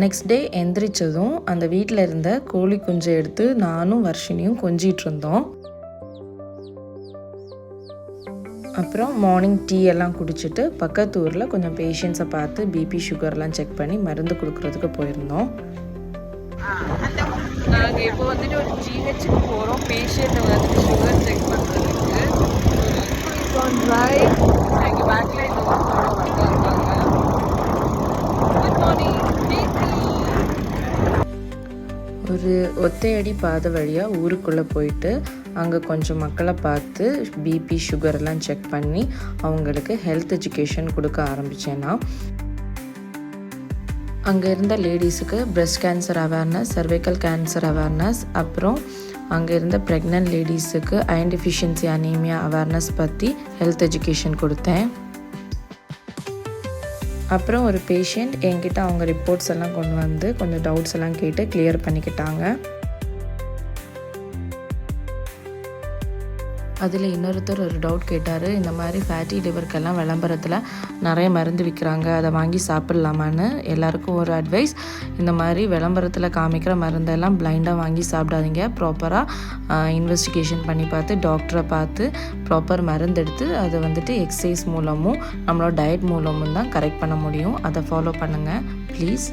Next day எந்திரிச்சதும் அந்த வீட்டில் இருந்த கோழி குஞ்சை எடுத்து நானும் வர்ஷினியும் கொஞ்சிட்டு இருந்தோம். அப்புறம் மார்னிங் டீ எல்லாம் குடிச்சிட்டு பக்கத்து ஊரில் கொஞ்சம் பேஷண்ட்ஸை பார்த்து பிபி சுகர்லாம் செக் பண்ணி மருந்து கொடுக்கறதுக்கு போயிருந்தோம். நாங்கள் இப்போ வந்துட்டு ஒரு ஜிஹெச்சுக்கு போகிறோம். பேஷண்ட்டை வந்துட்டு சுகர் செக் பண்ணுறதுக்கு. எங்கள் பேக்கில் இந்த ஒர்க்கோட இருக்காங்க. Good morning. ஒரு ஒத்தையடி பாதை வழியாக ஊருக்குள்ளே போயிட்டு அங்கே கொஞ்சம் மக்களை பார்த்து பிபி சுகர்லாம் செக் பண்ணி அவங்களுக்கு ஹெல்த் எஜுகேஷன் கொடுக்க ஆரம்பித்தேன்னா, அங்கே இருந்த லேடிஸுக்கு breast cancer awareness, cervical cancer awareness, அப்புறம் அங்கே இருந்த ப்ரெக்னென்ட் லேடிஸுக்கு அயர்ன் டெஃபிஷியன்சி அனீமியா அவேர்னஸ் பற்றி ஹெல்த் எஜுகேஷன் கொடுத்தேன். அப்புறம் ஒரு பேஷண்ட் என்கிட்ட அவங்க ரிப்போர்ட்ஸ் எல்லாம் கொண்டு வந்து கொஞ்சம் டவுட்ஸ் எல்லாம் கேட்டு கிளியர் பண்ணிக்கிட்டாங்க. அதில் இன்னொருத்தர் ஒரு டவுட் கேட்டார். இந்த மாதிரி ஃபேட்டி லிவருக்கெல்லாம் விளம்பரத்தில் நிறைய மருந்து விற்கிறாங்க, அதை வாங்கி சாப்பிட்லாமான்னு. எல்லாருக்கும் ஒரு அட்வைஸ், இந்த மாதிரி விளம்பரத்தில் காமிக்கிற மருந்தெல்லாம் பிளைண்டாக வாங்கி சாப்பிடாதீங்க. ப்ராப்பராக இன்வெஸ்டிகேஷன் பண்ணி பார்த்து டாக்டரை பார்த்து ப்ராப்பர் மருந்து எடுத்து அதை வந்துட்டு எக்ஸசைஸ் மூலமும் நம்மளோட டயட் மூலமும் தான் கரெக்ட் பண்ண முடியும். அதை ஃபாலோ பண்ணுங்கள் ப்ளீஸ்.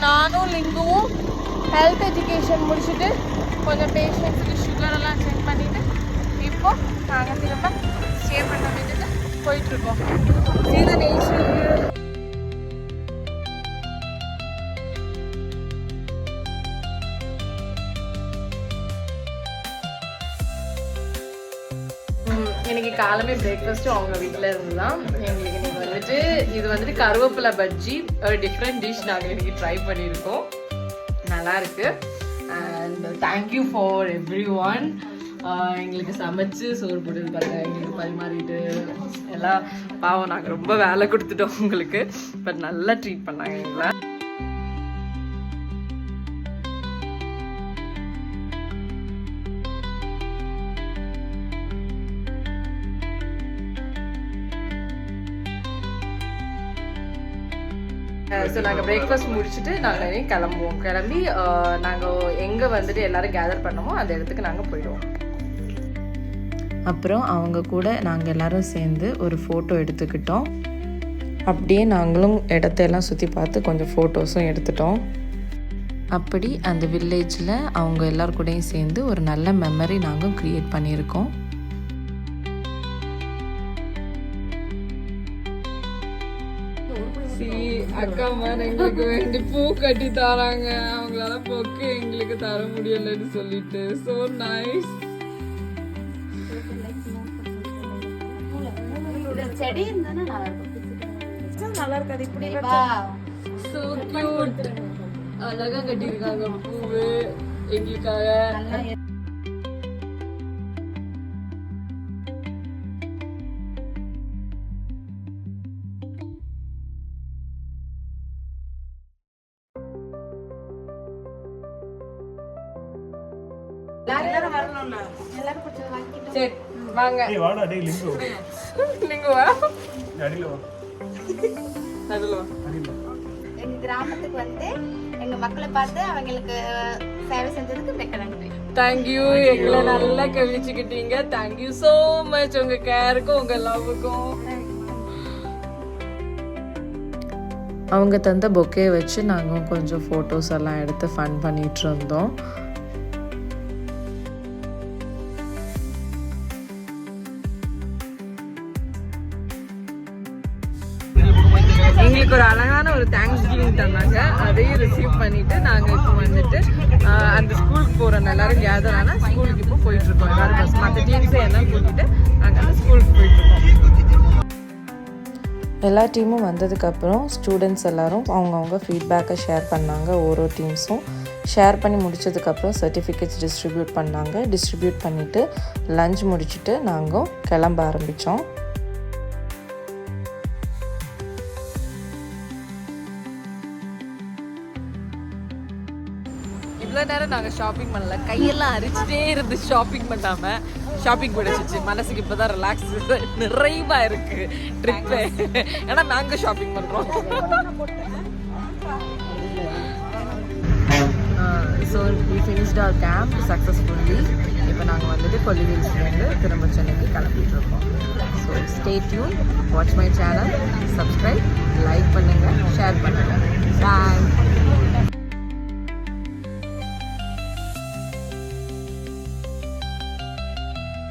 நானும் லிங்குவும் ஹெல்த் எஜுகேஷன் முடிச்சுட்டு கொஞ்சம் பேஷண்ட்ஸுக்கு சுகரெல்லாம் செக் பண்ணிவிட்டு இப்போ நாங்கள் திரும்ப ஸ்டே பண்ண வேண்டியது போயிட்டுருக்கோம். எனக்கு காலமே பிரேக்ஃபாஸ்ட்டும் அவங்க வீட்டில் இருந்து தான். எங்களுக்கு இன்னைக்கு வந்துட்டு இது வந்துட்டு கருவேப்பிலை பஜ்ஜி, ஒரு டிஃப்ரெண்ட் டிஷ் நாங்கள் இன்னைக்கு ட்ரை பண்ணியிருக்கோம். நல்லாயிருக்கு. And thank you for every one. எங்களுக்கு சமைச்சு சோறு போட்டு பாருங்க, எங்களுக்கு பரிமாறிட்டு எல்லாம். பாவம், நாங்கள் ரொம்ப வேலை கொடுத்துட்டோம் உங்களுக்கு, பட் நல்லா ட்ரீட் பண்ணாங்க எங்களை. ஸோ நாங்கள் பிரேக்ஃபாஸ்ட் முடிச்சுட்டு நாங்கள் கிளம்புவோம். கிளம்பி நாங்கள் எங்கே வந்துட்டு எல்லோரும் கேதர் பண்ணோமோ அந்த இடத்துக்கு நாங்கள் போயிடுவோம். அப்புறம் அவங்க கூட நாங்கள் எல்லோரும் சேர்ந்து ஒரு ஃபோட்டோ எடுத்துக்கிட்டோம். அப்படியே நாங்களும் இடத்தையெல்லாம் சுற்றி பார்த்து கொஞ்சம் ஃபோட்டோஸும் எடுத்துட்டோம். அப்படி அந்த வில்லேஜில் அவங்க எல்லார் கூடயும் சேர்ந்து ஒரு நல்ல மெமரி நாங்கள் க்ரியேட் பண்ணியிருக்கோம். அக்கா மாதிரி எங்களுக்கு வேண்டி பூ கட்டி தராங்க. அவங்களால பொக்கு எங்களுக்கு தர முடியலன்னு சொல்லிட்டு. So nice. செடி இருந்தானே நல்லா இருக்காது இப்படி. So cute. அழகா கட்டியிருக்காங்க பூவு எங்களுக்காக. சரி வாங்க. நீங்க வா. எங்க கிராமத்துக்கு வந்து எங்க மக்களை பார்த்து அவங்களுக்கு சேவை செஞ்சதுக்கு மிக்க நன்றி. தேங்க்யூ. எங்களை நல்லா கழிச்சுக்கிட்டீங்க. Thank you so much. உங்க கேருக்கும் உங்க லவ்வுக்கும். அவங்க தந்த பொக்கே வச்சு நாங்கள் கொஞ்சம் ஃபோட்டோஸ் எல்லாம் எடுத்து ஃபன் பண்ணிகிட்டு இருந்தோம். எங்களுக்கு ஒரு அழகான ஒரு தேங்க்ஸ் கிவிங் தந்தாங்க. அதையும் ரிசீவ் பண்ணிட்டு நாங்கள் இப்போ வந்துட்டு அந்த ஸ்கூலுக்கு போகிறோம். எல்லாரும் கேதர் ஆனால் ஸ்கூலுக்கு இப்போ போயிட்டு இருக்கோம். எல்லாரும் பஸ் மற்ற டீம்ஸை எல்லாம் கூட்டிட்டு நாங்கள் அந்த ஸ்கூலுக்கு போயிட்டு இருக்கோம். எல்லா டீமும் வந்ததுக்கப்புறம் ஸ்டூடெண்ட்ஸ் எல்லோரும் அவங்கவுங்க ஃபீட்பேக்கை ஷேர் பண்ணாங்க. ஒரு டீம்ஸும் ஷேர் பண்ணி முடித்ததுக்கப்புறம் சர்டிஃபிகேட்ஸ் டிஸ்ட்ரிபியூட் பண்ணாங்க. டிஸ்ட்ரிபியூட் பண்ணிவிட்டு லஞ்ச் முடிச்சுட்டு நாங்கள் கிளம்ப ஆரம்பித்தோம். இவ்வளோ நேரம் நாங்கள் ஷாப்பிங் பண்ணல, கையெல்லாம் அரிச்சிட்டே இருந்து ஷாப்பிங் பண்ணாமல் ஷாப்பிங் பிடிச்சிச்சு. மனசுக்கு இப்போ தான் ரிலாக்ஸ் நிறைவாக இருக்குது ட்ரிப்பு. ஏன்னா நாங்கள் ஷாப்பிங் பண்ணுறோம். So we finished our camp successfully. இப்போ நாங்கள் வந்துட்டு கொல்லிஹில்ஸ்லேருந்து திரும்ப சென்னைக்கு கிளம்பிட்டு இருக்கோம். So stay tuned, watch my channel, subscribe, like பண்ணுங்கள், ஷேர் பண்ணுங்கள்.